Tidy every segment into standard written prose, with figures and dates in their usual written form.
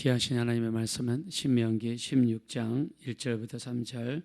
귀하신 하나님의 말씀은 신명기 16장 1절부터 3절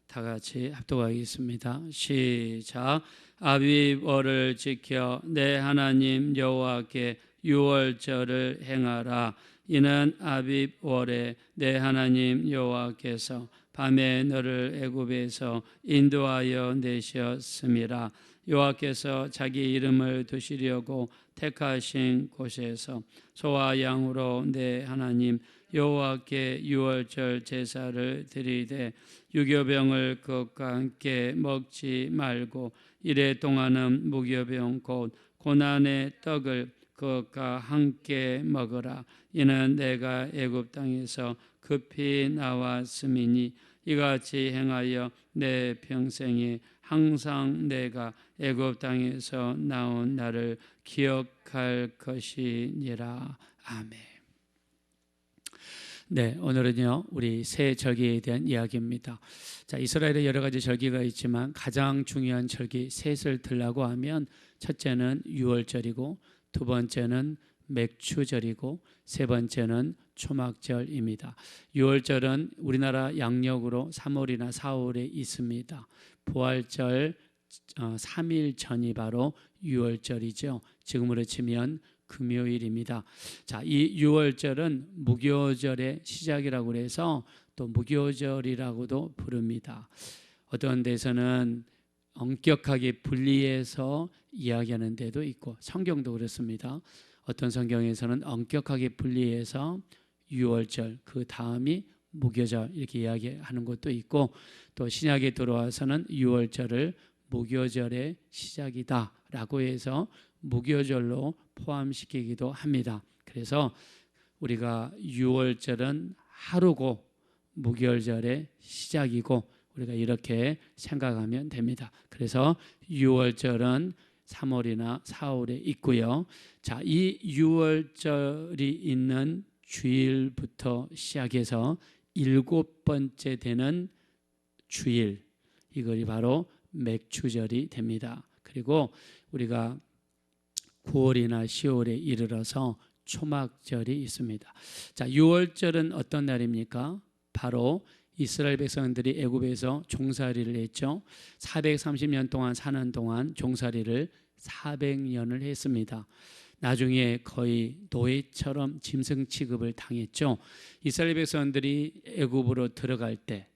다 같이 합독하겠습니다. 시작. 아비월을 지켜 내 하나님 여호와께 유월절을 행하라. 이는 아비월에 내 하나님 여호와께서 밤에 너를 애굽에서 인도하여 내셨음이라. 여호와께서 자기 이름을 두시려고 택하신 곳에서 소와 양으로 내 하나님 여호와께 유월절 제사를 드리되 유교병을 그것과 함께 먹지 말고 이래 동안은 무교병 곧 고난의 떡을 그것과 함께 먹으라. 이는 내가 애굽 땅에서 급히 나왔음이니 이같이 행하여 내 평생에 항상 내가 애굽 땅에서 나온 나를 기억할 것이니라. 아멘. 네, 오늘은요 우리 새 절기에 대한 이야기입니다. 자, 이스라엘에 여러 가지 절기가 있지만 가장 중요한 절기 셋을 들라고 하면 첫째는 유월절이고 두 번째는 맥추절이고 세 번째는 초막절입니다. 유월절은 우리나라 양력으로 3월이나 4월에 있습니다. 부활절 3일 전이 바로 유월절이죠. 지금으로 치면 금요일입니다. 자, 이 유월절은 무교절의 시작이라고 해서 또 무교절이라고도 부릅니다. 어떤 데서는 엄격하게 분리해서 이야기하는 데도 있고 성경도 그렇습니다. 어떤 성경에서는 엄격하게 분리해서 유월절 그 다음이 무교절 이렇게 이야기하는 것도 있고 또 신약에 들어와서는 유월절을 무교절의 시작이다라고 해서 무교절로 포함시키기도 합니다. 그래서 우리가 유월절은 하루고 무교절의 시작이고 우리가 이렇게 생각하면 됩니다. 그래서 유월절은 3월이나 4월에 있고요. 자, 이 유월절이 있는 주일부터 시작해서 7번째 되는 주일, 이것이 바로 맥추절이 됩니다. 그리고 우리가 9월이나 10월에 이르러서 초막절이 있습니다. 자, 유월절은 어떤 날입니까? 바로 이스라엘 백성들이 애굽에서 종살이를 했죠. 430년 동안 사는 동안 종살이를 400년을 했습니다. 나중에 거의 노예처럼 짐승 취급을 당했죠. 이스라엘 백성들이 애굽으로 들어갈 때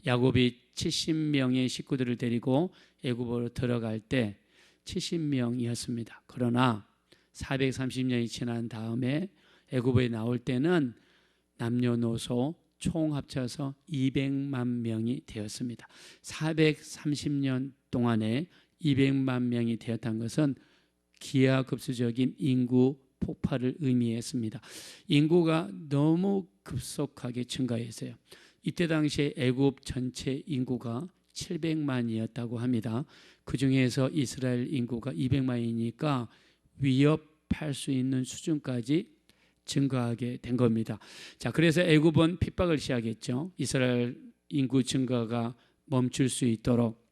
야곱이 70명의 식구들을 데리고 애굽으로 들어갈 때 70명이었습니다. 그러나 430년이 지난 다음에 애굽에 나올 때는 남녀노소 총 합쳐서 200만 명이 되었습니다. 430년 동안에 200만 명이 되었다는 것은 기하급수적인 인구 폭발을 의미했습니다. 인구가 너무 급속하게 증가했어요. 이때 당시에 애굽 전체 인구가 700만이었다고 합니다. 그 중에서 이스라엘 인구가 200만이니까 위협할 수 있는 수준까지 증가하게 된 겁니다. 자, 그래서 애굽은 핍박을 시작했죠. 이스라엘 인구 증가가 멈출 수 있도록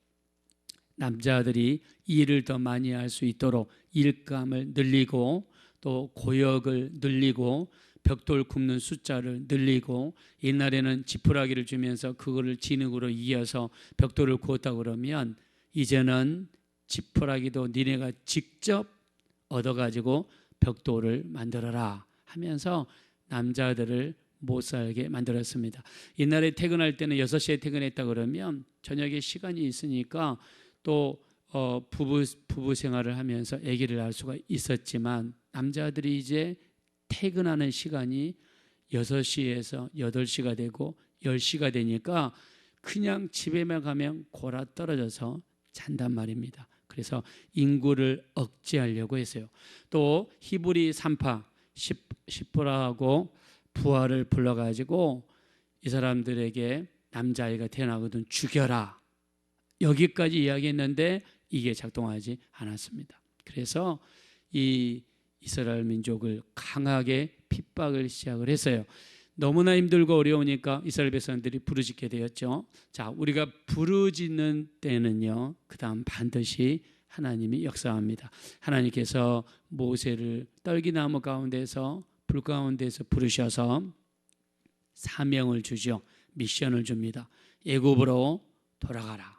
남자들이 일을 더 많이 할 수 있도록 일감을 늘리고 또 고역을 늘리고 벽돌 굽는 숫자를 늘리고 옛날에는 지푸라기를 주면서 그거를 진흙으로 이어서 벽돌을 구웠다 그러면 이제는 지푸라기도 니네가 직접 얻어가지고 벽돌을 만들어라 하면서 남자들을 못 살게 만들었습니다. 옛날에 퇴근할 때는 6시에 퇴근했다 그러면 저녁에 시간이 있으니까 또 부부 생활을 하면서 아기를 낳을 수가 있었지만 남자들이 이제 퇴근하는 시간이 6시에서 8시가 되고 10시가 되니까 그냥 집에만 가면 골아 떨어져서 잔단 말입니다. 그래서 인구를 억제하려고 했어요. 또 히브리 산파 시프라하고 부하를 불러가지고 이 사람들에게 남자아이가 태어나거든 죽여라. 여기까지 이야기했는데 이게 작동하지 않았습니다. 그래서 이 이스라엘 민족을 강하게 핍박을 시작을 했어요. 너무나 힘들고 어려우니까 이스라엘 백성들이 부르짖게 되었죠. 자, 우리가 부르짖는 때는요, 그 다음 반드시 하나님이 역사합니다. 하나님께서 모세를 떨기나무 가운데서 불 가운데서 부르셔서 사명을 주죠. 미션을 줍니다. 애굽으로 돌아가라.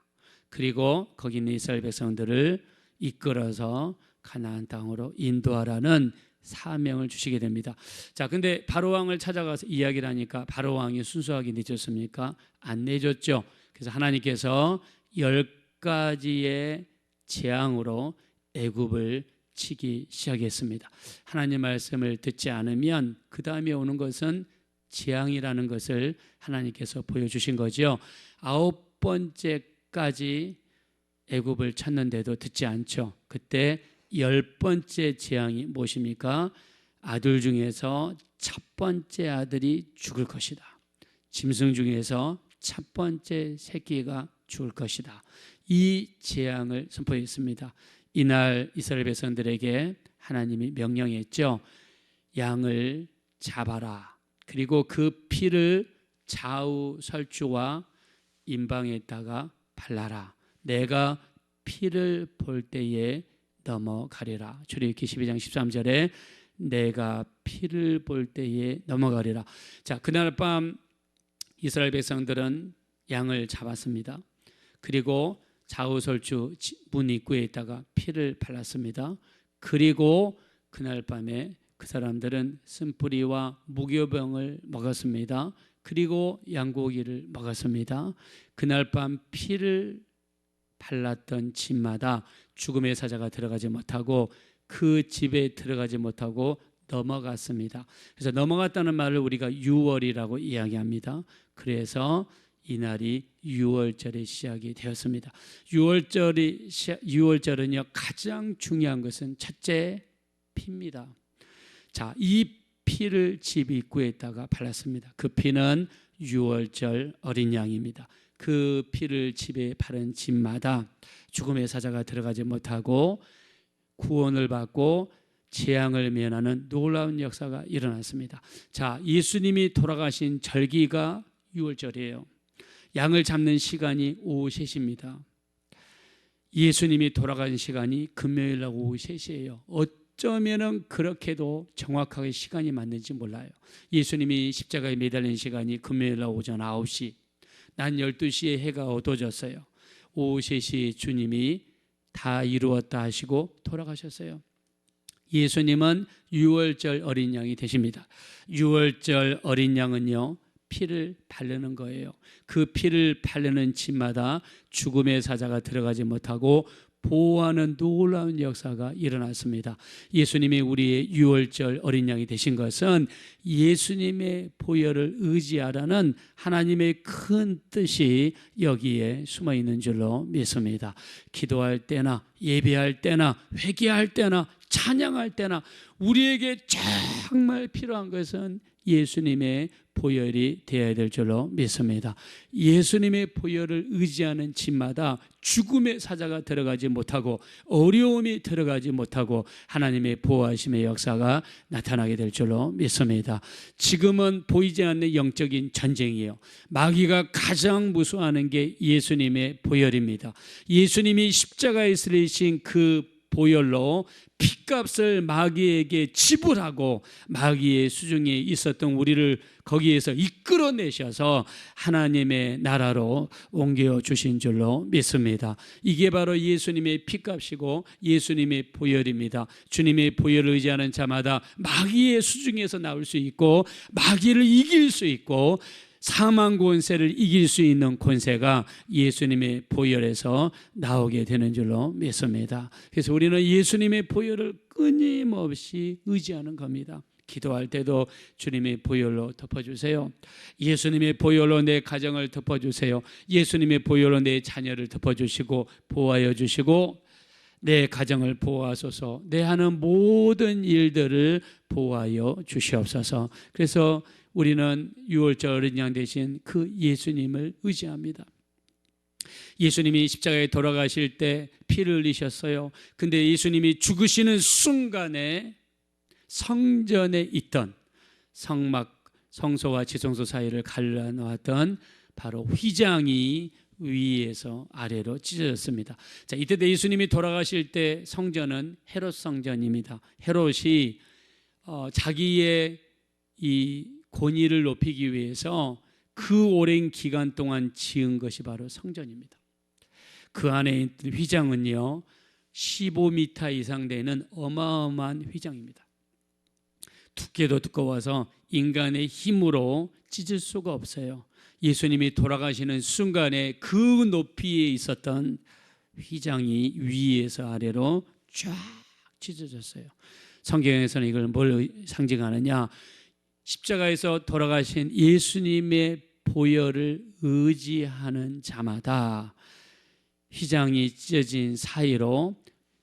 그리고 거기 있는 이스라엘 백성들을 이끌어서 가나안 땅으로 인도하라는 사명을 주시게 됩니다. 자, 근데 바로 왕을 찾아가서 이야기를 하니까 바로 왕이 순수하게 내줬습니까? 안 내줬죠. 그래서 하나님께서 10가지의 재앙으로 애굽을 치기 시작했습니다. 하나님 말씀을 듣지 않으면 그 다음에 오는 것은 재앙이라는 것을 하나님께서 보여주신 거죠. 9번째까지 애굽을 쳤는데도 듣지 않죠. 그때 10번째 재앙이 무엇입니까? 아들 중에서 첫 번째 아들이 죽을 것이다. 짐승 중에서 첫 번째 새끼가 죽을 것이다. 이 재앙을 선포했습니다. 이날 이스라엘 백성들에게 하나님이 명령했죠. 양을 잡아라. 그리고 그 피를 좌우 설주와 임방에다가 발라라. 내가 피를 볼 때에 넘어가리라. 출애굽기 12장 13절에 내가 피를 볼 때에 넘어가리라. 자, 그날 밤 이스라엘 백성들은 양을 잡았습니다. 그리고 좌우설주 문 입구에 있다가 피를 발랐습니다. 그리고 그날 밤에 그 사람들은 쓴뿌리와 무교병을 먹었습니다. 그리고 양고기를 먹었습니다. 그날 밤 피를 발랐던 집마다 죽음의 사자가 들어가지 못하고 그 집에 들어가지 못하고 넘어갔습니다. 그래서 넘어갔다는 말을 우리가 유월이라고 이야기합니다. 그래서 이날이 유월절의 시작이 되었습니다. 유월절은요 가장 중요한 것은 첫째 피입니다. 자, 이 피를 집 입구에다가 발랐습니다. 그 피는 유월절 어린 양입니다. 그 피를 집에 바른 집마다 죽음의 사자가 들어가지 못하고 구원을 받고 재앙을 면하는 놀라운 역사가 일어났습니다. 자, 예수님이 돌아가신 절기가 유월절이에요. 양을 잡는 시간이 오후 3시입니다. 예수님이 돌아가신 시간이 금요일 날 오후 3시예요. 어쩌면은 그렇게도 정확하게 시간이 맞는지 몰라요. 예수님이 십자가에 매달린 시간이 금요일 날 오전 9시, 낮 12시에 해가 어두워졌어요. 오후 3시 주님이 다 이루었다 하시고 돌아가셨어요. 예수님은 유월절 어린 양이 되십니다. 유월절 어린 양은요 피를 바르는 거예요. 그 피를 바르는 집마다 죽음의 사자가 들어가지 못하고 보호하는 놀라운 역사가 일어났습니다. 예수님이 우리의 유월절 어린 양이 되신 것은 예수님의 보혈을 의지하라는 하나님의 큰 뜻이 여기에 숨어 있는 줄로 믿습니다. 기도할 때나 예배할 때나 회개할 때나 찬양할 때나 우리에게 정말 필요한 것은 예수님의 보혈이 되어야 될 줄로 믿습니다. 예수님의 보혈을 의지하는 집마다 죽음의 사자가 들어가지 못하고 어려움이 들어가지 못하고 하나님의 보호하심의 역사가 나타나게 될 줄로 믿습니다. 지금은 보이지 않는 영적인 전쟁이에요. 마귀가 가장 무서워하는 게 예수님의 보혈입니다. 예수님이 십자가에 쓰리신 그 보혈로 핏값을 마귀에게 지불하고 마귀의 수중에 있었던 우리를 거기에서 이끌어내셔서 하나님의 나라로 옮겨주신 줄로 믿습니다. 이게 바로 예수님의 핏값이고 예수님의 보혈입니다. 주님의 보혈을 의지하는 자마다 마귀의 수중에서 나올 수 있고 마귀를 이길 수 있고 사망 권세를 이길 수 있는 권세가 예수님의 보혈에서 나오게 되는 줄로 믿습니다. 그래서 우리는 예수님의 보혈을 끊임없이 의지하는 겁니다. 기도할 때도 주님의 보혈로 덮어주세요. 예수님의 보혈로 내 가정을 덮어주세요. 예수님의 보혈로 내 자녀를 덮어주시고 보호하여 주시고 내 가정을 보호하소서. 내 하는 모든 일들을 보호하여 주시옵소서. 그래서 우리는 유월절 어린 양 대신 그 예수님을 의지합니다. 예수님이 십자가에 돌아가실 때 피를 흘리셨어요. 근데 예수님이 죽으시는 순간에 성전에 있던 성소와 지성소 사이를 갈라놓았던 바로 휘장이 위에서 아래로 찢어졌습니다. 자, 이때 예수님이 돌아가실 때 성전은 헤롯 성전입니다. 헤롯이 자기의 이 권위를 높이기 위해서 그 오랜 기간 동안 지은 것이 바로 성전입니다. 그 안에 있는 휘장은요 15m 이상 되는 어마어마한 휘장입니다. 두께도 두꺼워서 인간의 힘으로 찢을 수가 없어요. 예수님이 돌아가시는 순간에 그 높이에 있었던 휘장이 위에서 아래로 쫙 찢어졌어요. 성경에서는 이걸 뭘 상징하느냐, 십자가에서 돌아가신 예수님의 보혈을 의지하는 자마다 휘장이 찢어진 사이로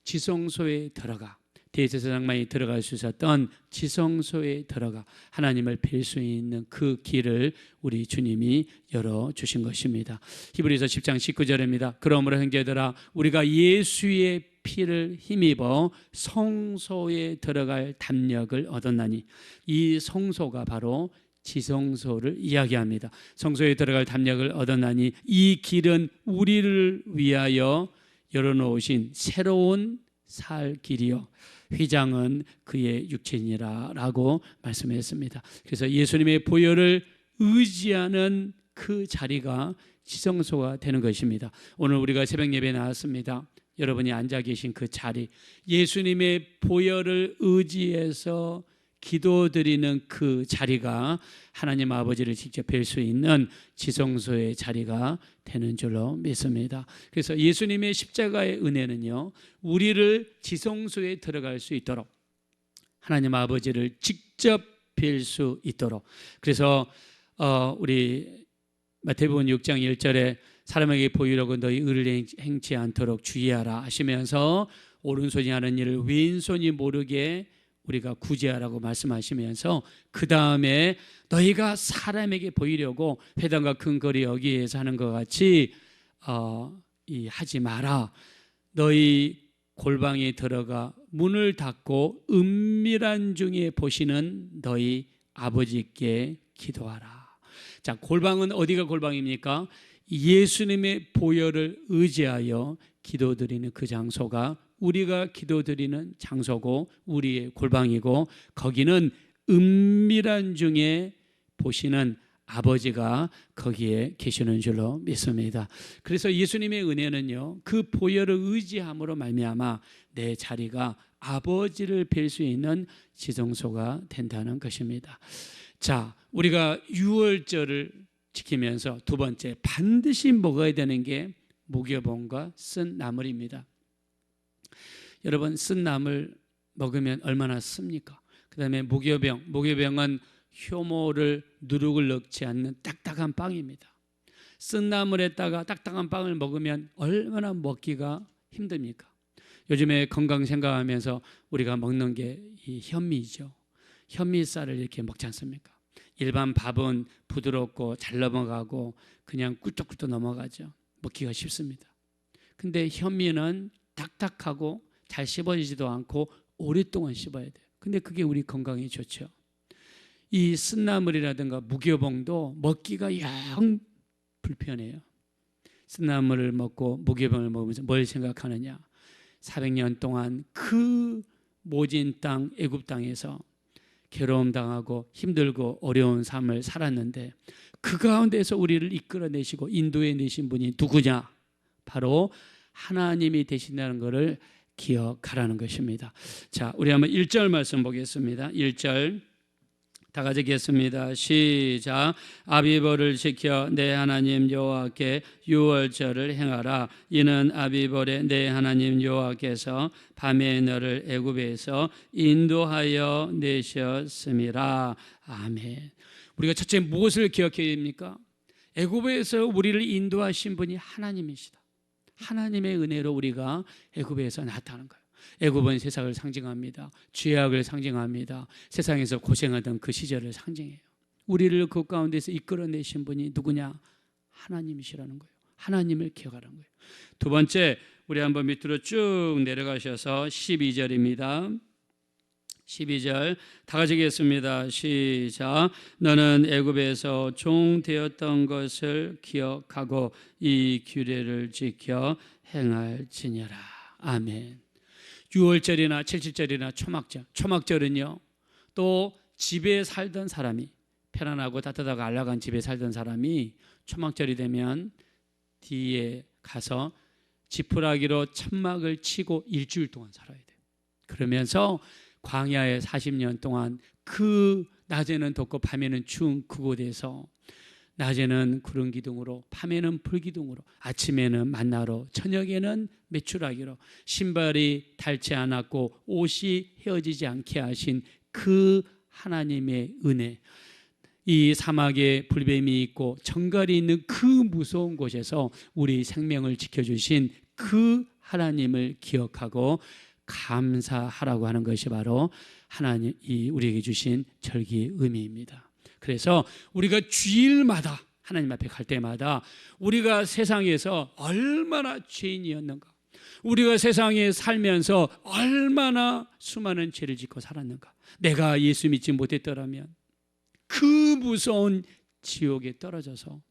지성소에 들어가, 대제사장만이 들어갈 수 있었던 지성소에 들어가 하나님을 뵐 수 있는 그 길을 우리 주님이 열어주신 것입니다. 히브리서 10장 19절입니다. 그러므로 형제들아 우리가 예수의 피를 힘입어 성소에 들어갈 담력을 얻었나니, 이 성소가 바로 지성소를 이야기합니다. 성소에 들어갈 담력을 얻었나니 이 길은 우리를 위하여 열어놓으신 새로운 살 길이요 휘장은 그의 육체니라 라고 말씀했습니다. 그래서 예수님의 보혈을 의지하는 그 자리가 지성소가 되는 것입니다. 오늘 우리가 새벽 예배에 나왔습니다. 여러분이 앉아 계신 그 자리, 예수님의 보혈을 의지해서 기도드리는 그 자리가 하나님 아버지를 직접 뵐 수 있는 지성소의 자리가 되는 줄로 믿습니다. 그래서 예수님의 십자가의 은혜는요 우리를 지성소에 들어갈 수 있도록, 하나님 아버지를 직접 뵐 수 있도록, 그래서 우리 마태복음 6장 1절에 사람에게 보이려고 너희 의를 행치 않도록 주의하라 하시면서 오른손이 하는 일을 왼손이 모르게 우리가 구제하라고 말씀하시면서 그 다음에 너희가 사람에게 보이려고 회당과 큰 거리 여기에서 하는 것 같이 하지 마라. 너희 골방에 들어가 문을 닫고 은밀한 중에 보시는 너희 아버지께 기도하라. 자, 골방은 어디가 골방입니까? 예수님의 보혈을 의지하여 기도드리는 그 장소가 우리가 기도드리는 장소고 우리의 골방이고, 거기는 은밀한 중에 보시는 아버지가 거기에 계시는 줄로 믿습니다. 그래서 예수님의 은혜는요 그 보혈을 의지함으로 말미암아 내 자리가 아버지를 뵐 수 있는 지성소가 된다는 것입니다. 자, 우리가 유월절을 지키면서 두 번째 반드시 먹어야 되는 게 무교병과 쓴 나물입니다. 여러분, 쓴 나물 먹으면 얼마나 씁니까? 그 다음에 무교병은 효모를 누룩을 넣지 않는 딱딱한 빵입니다. 쓴 나물에다가 딱딱한 빵을 먹으면 얼마나 먹기가 힘듭니까? 요즘에 건강 생각하면서 우리가 먹는 게 이 현미죠. 현미쌀을 이렇게 먹지 않습니까? 일반 밥은 부드럽고 잘 넘어가고 그냥 꿀떡꿀떡 넘어가죠. 먹기가 쉽습니다. 근데 현미는 딱딱하고 잘 씹어지지도 않고 오랫동안 씹어야 돼요. 근데 그게 우리 건강에 좋죠. 이 쓴나물이라든가 무교병도 먹기가 영 불편해요. 쓴나물을 먹고 무교병을 먹으면서 뭘 생각하느냐, 400년 동안 그 모진 땅 애굽 땅에서 괴로움 당하고 힘들고 어려운 삶을 살았는데 그 가운데서 우리를 이끌어내시고 인도해 내신 분이 누구냐? 바로 하나님이 되신다는 것을 기억하라는 것입니다. 자, 우리 한번 1절 말씀 보겠습니다. 1절 다 같이 읽겠습니다. 시작. 아비벌을 지켜 내 하나님 여호와께 유월절을 행하라. 이는 아비벌에 내 하나님 여호와께서 밤에 너를 애굽에서 인도하여 내셨음이라. 아멘. 우리가 첫째 무엇을 기억해야 됩니까? 애굽에서 우리를 인도하신 분이 하나님이시다. 하나님의 은혜로 우리가 애굽에서 나타나는 거예요. 애굽은 세상을 상징합니다. 죄악을 상징합니다. 세상에서 고생하던 그 시절을 상징해요. 우리를 그 가운데서 이끌어내신 분이 누구냐? 하나님이시라는 거예요. 하나님을 기억하라는 거예요. 두 번째, 우리 한번 밑으로 쭉 내려가셔서 12절입니다. 12절 다 같이 읽겠습니다. 시작. 너는 애굽에서 종 되었던 것을 기억하고 이 규례를 지켜 행할지니라. 아멘. 6월절이나 77절이나 초막절은요 또 집에 살던 사람이, 편안하고 따뜻하고 안락한 집에 살던 사람이 초막절이 되면 뒤에 가서 지푸라기로 천막을 치고 일주일 동안 살아야 돼요. 그러면서 광야에 40년 동안 그 낮에는 덥고 밤에는 추운 그곳에서 낮에는 구름 기둥으로, 밤에는 불 기둥으로, 아침에는 만나로, 저녁에는 메추라기로, 신발이 닳지 않았고 옷이 헤어지지 않게 하신 그 하나님의 은혜, 이 사막에 불뱀이 있고 정갈이 있는 그 무서운 곳에서 우리 생명을 지켜주신 그 하나님을 기억하고 감사하라고 하는 것이 바로 하나님이 우리에게 주신 절기의 의미입니다. 그래서 우리가 주일마다 하나님 앞에 갈 때마다 우리가 세상에서 얼마나 죄인이었는가, 우리가 세상에 살면서 얼마나 수많은 죄를 짓고 살았는가, 내가 예수 믿지 못했더라면 그 무서운 지옥에 떨어져서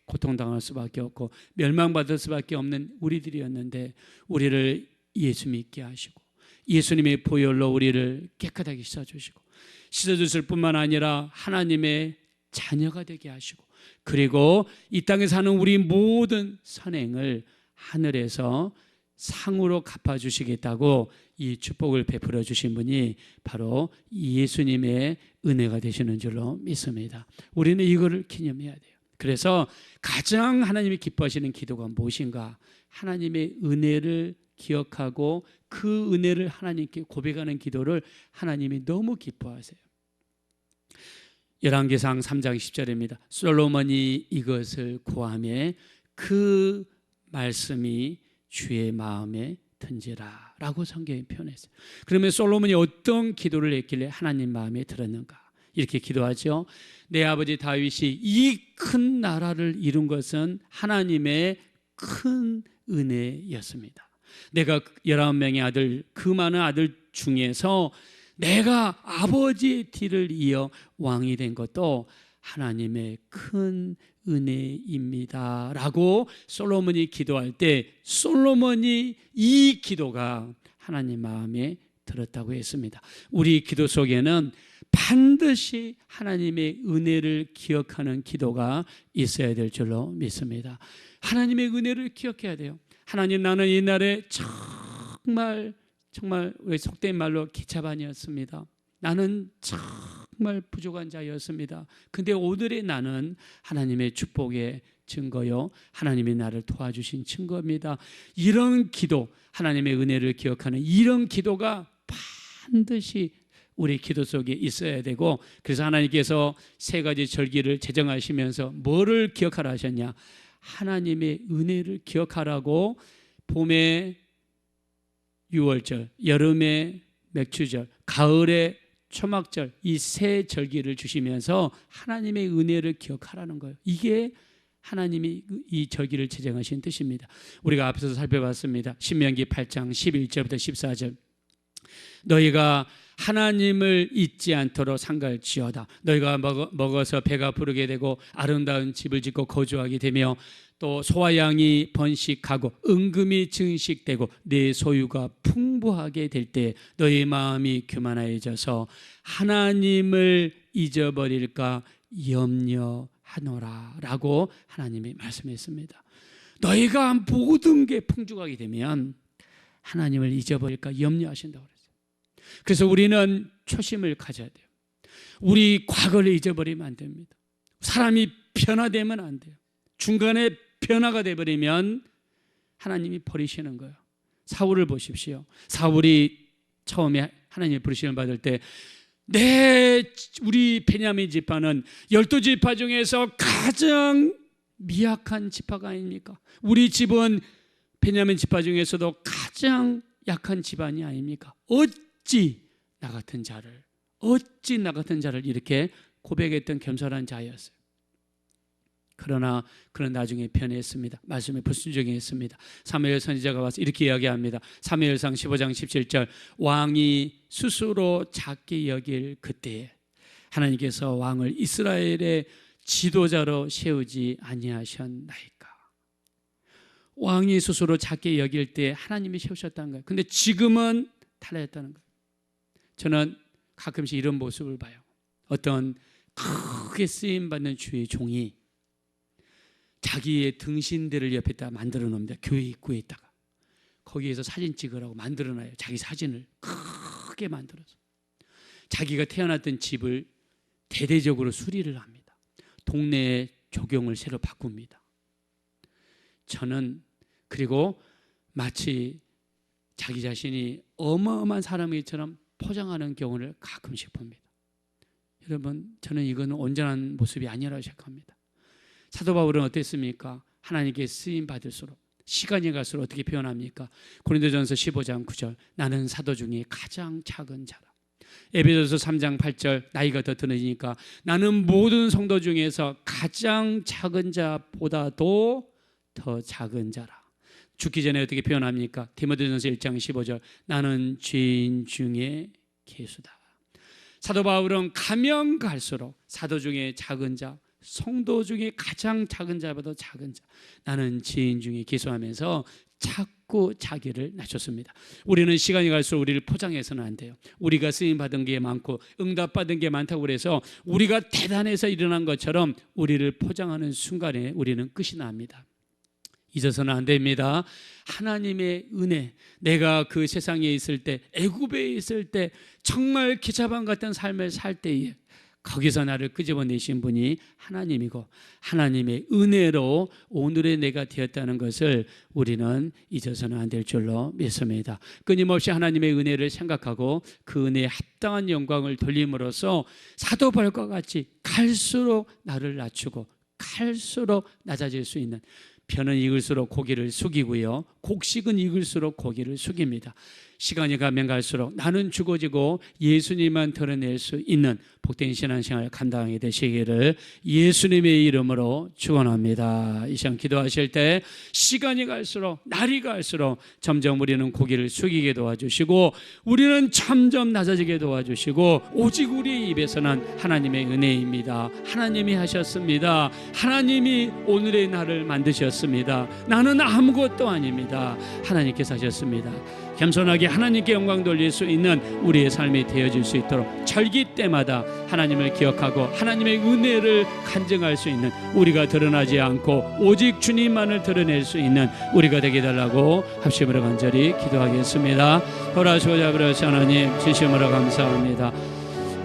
고통당할 수밖에 없고 멸망받을 수밖에 없는 우리들이었는데, 우리를 예수 믿게 하시고 예수님의 보혈로 우리를 깨끗하게 씻어주시고, 씻어주실 뿐만 아니라 하나님의 자녀가 되게 하시고, 그리고 이 땅에 사는 우리 모든 선행을 하늘에서 상으로 갚아주시겠다고 이 축복을 베풀어 주신 분이 바로 예수님의 은혜가 되시는 줄로 믿습니다. 우리는 이거를 기념해야 돼요. 그래서 가장 하나님이 기뻐하시는 기도가 무엇인가? 하나님의 은혜를 기억하고 그 은혜를 하나님께 고백하는 기도를 하나님이 너무 기뻐하세요. 열왕기상 3장 10절입니다. 솔로몬이 이것을 구하며 그 말씀이 주의 마음에 든지라 라고 성경에 표현했어요. 그러면 솔로몬이 어떤 기도를 했길래 하나님 마음에 들었는가? 이렇게 기도하죠. 내 아버지 다윗이 이 큰 나라를 이룬 것은 하나님의 큰 은혜였습니다. 내가 19명의 아들, 그 많은 아들 중에서 내가 아버지의 뒤를 이어 왕이 된 것도 하나님의 큰 은혜입니다 라고 솔로몬이 기도할 때, 솔로몬이 이 기도가 하나님 마음에 들었다고 했습니다. 우리 기도 속에는 반드시 하나님의 은혜를 기억하는 기도가 있어야 될 줄로 믿습니다. 하나님의 은혜를 기억해야 돼요. 하나님, 나는 옛날에 정말 우리 속된 말로 기차반이었습니다. 나는 정말 부족한 자였습니다. 근데 오늘의 나는 하나님의 축복의 증거요, 하나님이 나를 도와주신 증거입니다. 이런 기도, 하나님의 은혜를 기억하는 이런 기도가 반드시 우리 기도 속에 있어야 되고, 그래서 하나님께서 3가지 절기를 제정하시면서 뭐를 기억하라 하셨냐? 하나님의 은혜를 기억하라고 봄에 유월절, 여름에 맥추절, 가을에 초막절, 이 3 절기를 주시면서 하나님의 은혜를 기억하라는 거예요. 이게 하나님이 이 절기를 제정하신 뜻입니다. 우리가 앞서서 살펴봤습니다. 신명기 8장 11절부터 14절. 너희가 하나님을 잊지 않도록 상갈지어다. 너희가 먹어서 배가 부르게 되고 아름다운 집을 짓고 거주하게 되며 또 소와 양이 번식하고 은금이 증식되고 내 소유가 풍부하게 될 때 너희 마음이 교만해져서 하나님을 잊어버릴까 염려하노라 라고 하나님이 말씀했습니다. 너희가 모든 게 풍족하게 되면 하나님을 잊어버릴까 염려하신다고 그랬어요. 그래서 우리는 초심을 가져야 돼요. 우리 과거를 잊어버리면 안 됩니다. 사람이 변화되면 안 돼요. 중간에 변화가 되어버리면 하나님이 버리시는 거예요. 사울을 보십시오. 사울이 처음에 하나님의 부르심을 받을 때 우리 베냐민 지파는 12지파 중에서 가장 미약한 지파가 아닙니까? 우리 집은 베냐민 지파 중에서도 가장 약한 집안이 아닙니까? 어찌 나 같은 자를 이렇게 고백했던 겸손한 자였어요. 그러나 그는 나중에 변했습니다. 말씀에 불순종했습니다. 사무엘 선지자가 와서 이렇게 이야기합니다. 사무엘상 15장 17절. 왕이 스스로 작게 여길 그때에 하나님께서 왕을 이스라엘의 지도자로 세우지 아니하셨나이까. 왕이 스스로 작게 여길 때 하나님이 세우셨다는 거예요. 근데 지금은 달라졌다는 거예요. 저는 가끔씩 이런 모습을 봐요. 어떤 크게 쓰임받는 주의 종이 자기의 등신대를 옆에다 만들어 놓습니다. 교회 입구에다가 거기에서 사진 찍으라고 만들어놔요. 자기 사진을 크게 만들어서 자기가 태어났던 집을 대대적으로 수리를 합니다. 동네의 조경을 새로 바꿉니다. 저는 그리고 마치 자기 자신이 어마어마한 사람처럼 포장하는 경우를 가끔씩 봅니다. 여러분, 저는 이거는 온전한 모습이 아니라고 생각합니다. 사도 바울은 어땠습니까? 하나님께 쓰임 받을수록 시간이 갈수록 어떻게 표현합니까? 고린도전서 15장 9절 나는 사도 중에 가장 작은 자라. 에베소서 3장 8절 나이가 더 드니까 나는 모든 성도 중에서 가장 작은 자보다도 더 작은 자라. 죽기 전에 어떻게 표현합니까? 디모데전서 1장 15절 나는 죄인 중에 괴수다. 사도 바울은 가면 갈수록 사도 중에 작은 자, 성도 중에 가장 작은 자보다 작은 자, 나는 죄인 중에 괴수하면서 자꾸 자기를 낮췄습니다. 우리는 시간이 갈수록 우리를 포장해서는 안 돼요. 우리가 쓰임받은 게 많고 응답받은 게 많다고 그래서 우리가 대단해서 일어난 것처럼 우리를 포장하는 순간에 우리는 끝이 납니다. 잊어서는 안 됩니다. 하나님의 은혜, 내가 그 세상에 있을 때, 애굽에 있을 때 정말 기차반 같은 삶을 살 때에 거기서 나를 끄집어내신 분이 하나님이고 하나님의 은혜로 오늘의 내가 되었다는 것을 우리는 잊어서는 안 될 줄로 믿습니다. 끊임없이 하나님의 은혜를 생각하고 그 은혜에 합당한 영광을 돌림으로써 사도 바울과 같이 갈수록 나를 낮추고 갈수록 낮아질 수 있는, 편은 익을수록 고기를 숙이고요, 곡식은 익을수록 고기를 숙입니다. 시간이 가면 갈수록 나는 죽어지고 예수님만 드러낼 수 있는 복된 신앙생활 감당하게 되시기를 예수님의 이름으로 축원합니다. 이 시간 기도하실 때 시간이 갈수록 날이 갈수록 점점 우리는 고기를 숙이게 도와주시고 우리는 점점 낮아지게 도와주시고 오직 우리의 입에서는 하나님의 은혜입니다. 하나님이 하셨습니다. 하나님이 오늘의 나를 만드셨습니다. 나는 아무것도 아닙니다. 하나님께서 하셨습니다. 겸손하게 하나님께 영광 돌릴 수 있는 우리의 삶이 되어질 수 있도록 절기 때마다 하나님을 기억하고 하나님의 은혜를 간증할 수 있는 우리가 드러나지 않고 오직 주님만을 드러낼 수 있는 우리가 되게 달라고 합심으로 간절히 기도하겠습니다. 허락하시고 아버지 하나님 진심으로 감사합니다.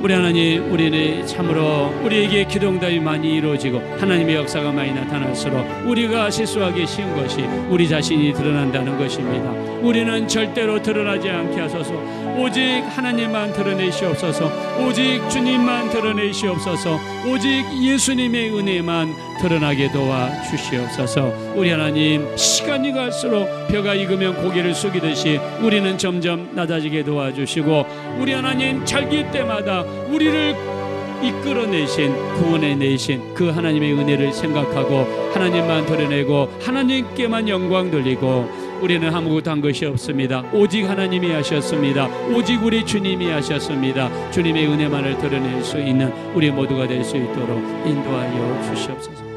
우리 하나님, 우리는 참으로 우리에게 기도응답이 많이 이루어지고 하나님의 역사가 많이 나타날수록 우리가 실수하기 쉬운 것이 우리 자신이 드러난다는 것입니다. 우리는 절대로 드러나지 않게 하소서. 오직 하나님만 드러내시옵소서. 오직 주님만 드러내시옵소서. 오직 예수님의 은혜만 드러나게 도와주시옵소서. 우리 하나님, 시간이 갈수록 벼가 익으면 고기를 숙이듯이 우리는 점점 낮아지게 도와주시고 우리 하나님, 절기 때마다 우리를 이끌어내신, 구원해내신 그 하나님의 은혜를 생각하고 하나님만 드러내고 하나님께만 영광 돌리고 우리는 아무것도 한 것이 없습니다. 오직 하나님이 하셨습니다. 오직 우리 주님이 하셨습니다. 주님의 은혜만을 드러낼 수 있는 우리 모두가 될 수 있도록 인도하여 주시옵소서.